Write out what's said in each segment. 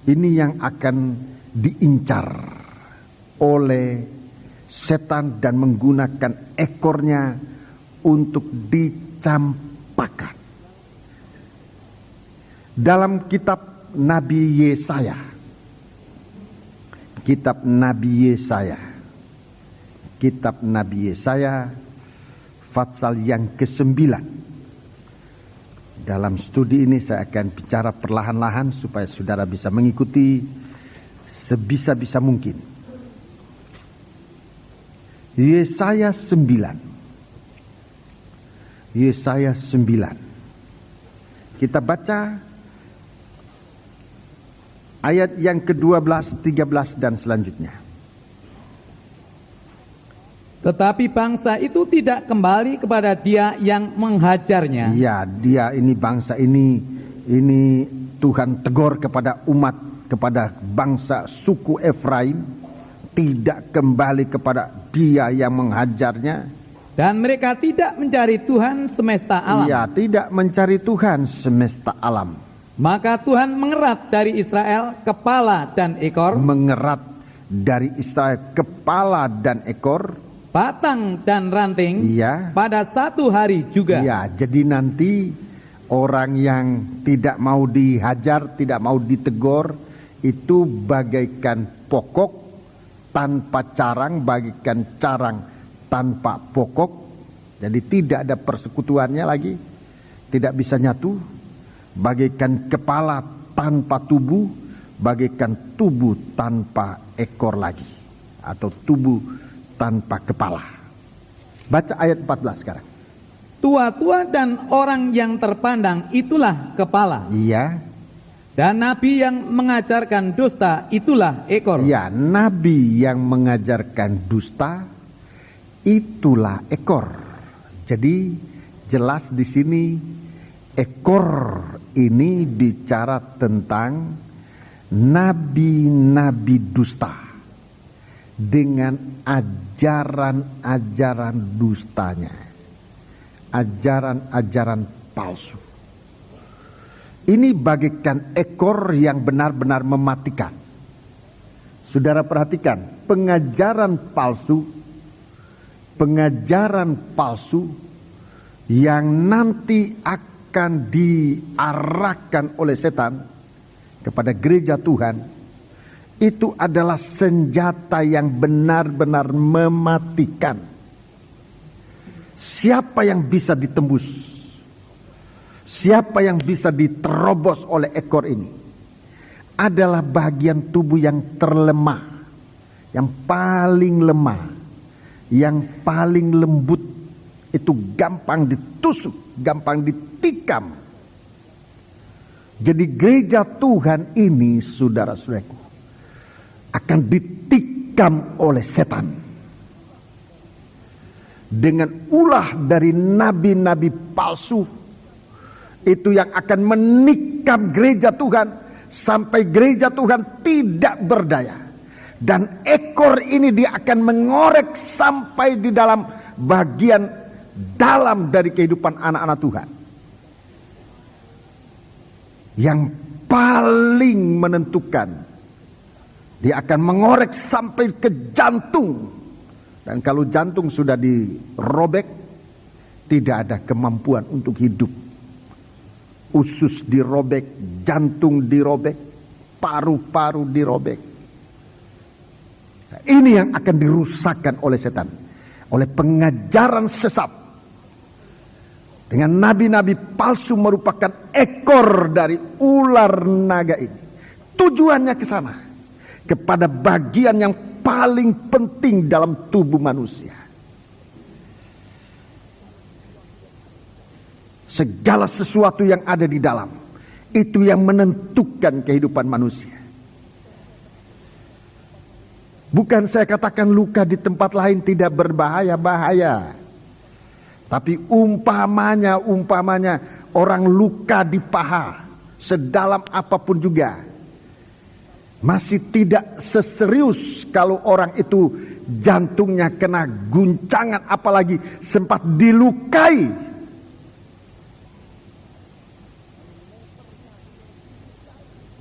Ini yang akan diincar oleh setan dan menggunakan ekornya untuk dicampakkan. Dalam kitab Nabi Yesaya, kitab Nabi Yesaya pasal yang ke-9. Dalam studi ini saya akan bicara perlahan-lahan supaya saudara bisa mengikuti sebisa-bisa mungkin. Yesaya 9. Yesaya 9. Kita baca ayat yang ke-12, 13 dan selanjutnya. Tetapi bangsa itu tidak kembali kepada Dia yang menghajarnya. Ya, dia ini bangsa ini Tuhan tegur kepada umat, kepada bangsa suku Efraim, tidak kembali kepada Dia yang menghajarnya. Dan mereka tidak mencari Tuhan semesta alam. Ya, tidak mencari Tuhan semesta alam. Maka Tuhan mengerat dari Israel kepala dan ekor. Mengerat dari Israel kepala dan ekor. Batang dan ranting, ya, pada satu hari juga. Ya, jadi nanti orang yang tidak mau dihajar, tidak mau ditegur, itu bagaikan pokok tanpa carang, bagaikan carang tanpa pokok. Jadi tidak ada persekutuannya lagi, tidak bisa nyatu. Bagaikan kepala tanpa tubuh, bagaikan tubuh tanpa ekor lagi, atau tubuh tanpa kepala. Baca ayat 14 sekarang. Tua-tua dan orang yang terpandang itulah kepala. Iya. Dan nabi yang mengajarkan dusta itulah ekor. Ya, nabi yang mengajarkan dusta itulah ekor. Jadi jelas di sini ekor ini bicara tentang nabi-nabi dusta dengan ajaran-ajaran dustanya, ajaran-ajaran palsu. Ini bagaikan ekor yang benar-benar mematikan. Saudara perhatikan, pengajaran palsu yang nanti akan diarahkan oleh setan kepada gereja Tuhan, itu adalah senjata yang benar-benar mematikan. Siapa yang bisa ditembus? Siapa yang bisa diterobos oleh ekor ini? Adalah bagian tubuh yang terlemah, yang paling lemah, yang paling lembut. Itu gampang ditusuk, gampang ditikam. Jadi gereja Tuhan ini, saudara-saudaraku, akan ditikam oleh setan dengan ulah dari nabi-nabi palsu itu yang akan menikam gereja Tuhan sampai gereja Tuhan tidak berdaya. Dan ekor ini dia akan mengorek sampai di dalam bagian dalam dari kehidupan anak-anak Tuhan. Yang paling menentukan, dia akan mengorek sampai ke jantung. Dan kalau jantung sudah dirobek, tidak ada kemampuan untuk hidup. Usus dirobek, jantung dirobek, paru-paru dirobek. Nah, ini yang akan dirusakkan oleh setan, oleh pengajaran sesat. Dengan nabi-nabi palsu merupakan ekor dari ular naga ini. Tujuannya ke sana, kepada bagian yang paling penting dalam tubuh manusia. Segala sesuatu yang ada di dalam, itu yang menentukan kehidupan manusia. Bukan saya katakan luka di tempat lain tidak berbahaya, bahaya. Tapi umpamanya orang luka di paha, sedalam apapun juga, masih tidak seserius kalau orang itu jantungnya kena guncangan, apalagi sempat dilukai.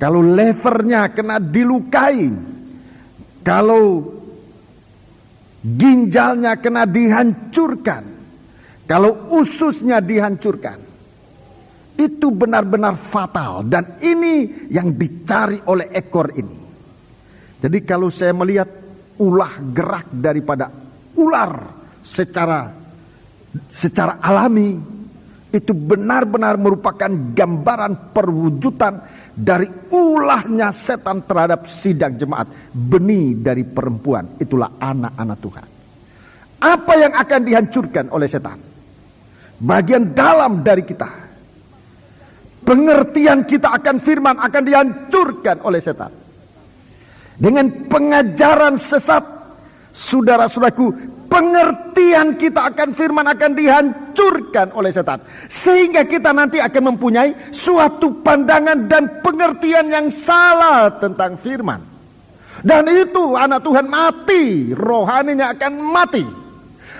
kalau levernya kena dilukai, kalau ginjalnya kena dihancurkan, kalau ususnya dihancurkan, itu benar-benar fatal. Dan ini yang dicari oleh ekor ini. Jadi kalau saya melihat ulah gerak daripada ular secara alami, itu benar-benar merupakan gambaran perwujudan dari ulahnya setan terhadap sidang jemaat. Benih dari perempuan, itulah anak-anak Tuhan. Apa yang akan dihancurkan oleh setan? Bagian dalam dari kita. Pengertian kita akan firman akan dihancurkan oleh setan. Dengan pengajaran sesat, saudara-saudaraku, pengertian kita akan firman akan dihancurkan oleh setan. Sehingga kita nanti akan mempunyai suatu pandangan dan pengertian yang salah tentang firman. Dan itu anak Tuhan mati, rohaninya akan mati.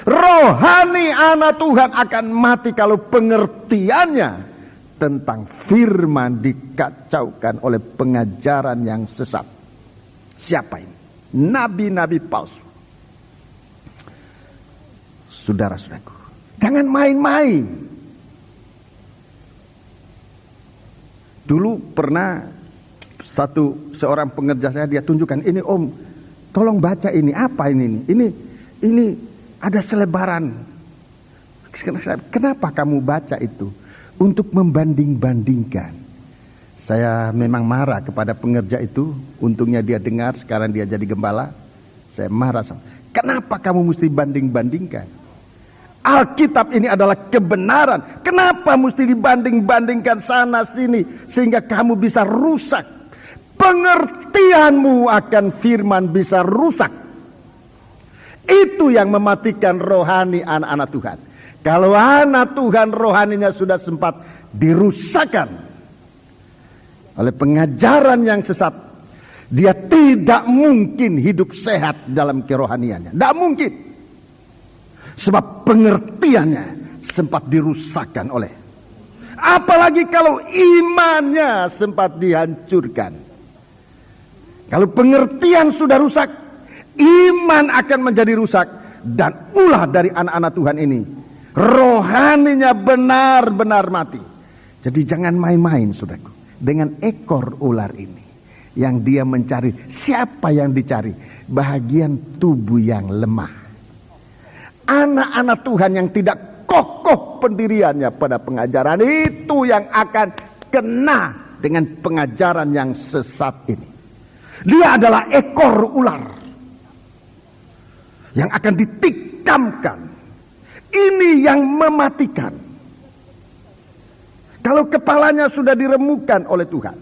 Rohani anak Tuhan akan mati kalau pengertiannya tentang firman dikacaukan oleh pengajaran yang sesat. Siapa ini? Nabi-nabi palsu. Saudara-saudaraku, jangan main-main. Dulu pernah seorang pengerja saya, dia tunjukkan, ini om, tolong baca ini, apa ini? Ini ada selebaran. Kenapa kamu baca itu? Untuk membanding-bandingkan. Saya memang marah kepada pengerja itu. Untungnya dia dengar, sekarang dia jadi gembala. Saya marah sama, kenapa kamu mesti banding-bandingkan? Alkitab ini adalah kebenaran. Kenapa mesti dibanding-bandingkan sana sini sehingga kamu bisa rusak? Pengertianmu akan firman bisa rusak. Itu yang mematikan rohani anak-anak Tuhan. Kalau anak Tuhan rohaninya sudah sempat dirusakkan oleh pengajaran yang sesat, dia tidak mungkin hidup sehat dalam kerohaniannya. Tidak mungkin. Sebab pengertiannya sempat dirusakkan oleh. Apalagi kalau imannya sempat dihancurkan. Kalau pengertian sudah rusak, iman akan menjadi rusak. Dan ulah dari anak-anak Tuhan ini, rohaninya benar-benar mati. Jadi jangan main-main, saudaraku, dengan ekor ular ini. Yang dia mencari, siapa yang dicari? Bahagian tubuh yang lemah. Anak-anak Tuhan yang tidak kokoh pendiriannya pada pengajaran itu yang akan kena dengan pengajaran yang sesat ini. Dia adalah ekor ular yang akan ditikamkan. Ini yang mematikan. Kalau kepalanya sudah diremukkan oleh Tuhan,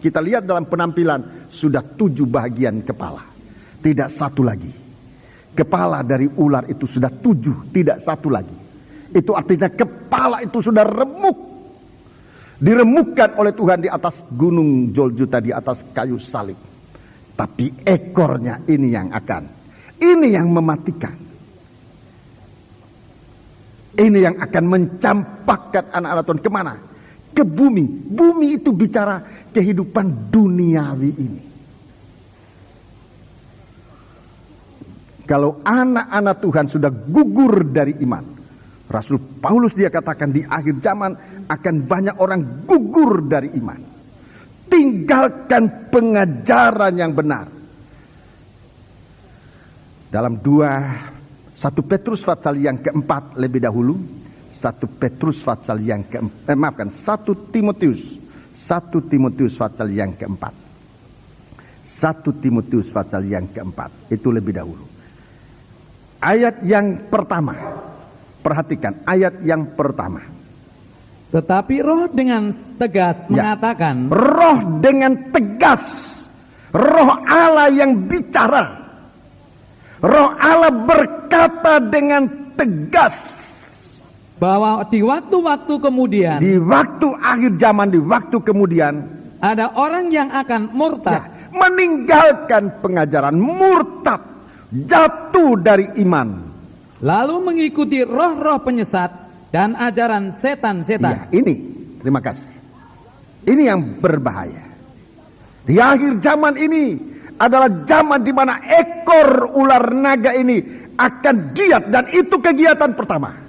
kita lihat dalam penampilan sudah 7 bagian kepala, tidak satu lagi. Kepala dari ular itu sudah 7, tidak satu lagi. Itu artinya kepala itu sudah remuk. Diremukkan oleh Tuhan di atas gunung Golgota, di atas kayu salib. Tapi ekornya ini yang yang mematikan. Ini yang akan mencampakkan anak-anak Tuhan kemana? Ke bumi. Bumi itu bicara kehidupan duniawi ini. Kalau anak-anak Tuhan sudah gugur dari iman, Rasul Paulus dia katakan di akhir zaman akan banyak orang gugur dari iman. Tinggalkan pengajaran yang benar. Dalam 1 Petrus pasal yang keempat lebih dahulu, 1 Petrus pasal yang keempat, 1 Timotius pasal yang keempat. 1 Timotius pasal yang keempat, itu lebih dahulu. Ayat yang pertama, perhatikan ayat yang pertama. Tetapi roh dengan tegas mengatakan. Roh dengan tegas. Roh Allah yang bicara. Roh Allah berkata dengan tegas. Bahwa di waktu-waktu kemudian. Di waktu akhir zaman, di waktu kemudian. Ada orang yang akan murtad. Meninggalkan pengajaran, murtad. Jatuh dari iman. Lalu mengikuti roh-roh penyesat dan ajaran setan-setan. Iya, ini, terima kasih. Ini yang berbahaya. Di akhir zaman ini adalah zaman di mana ekor ular naga ini akan giat, dan itu kegiatan pertama.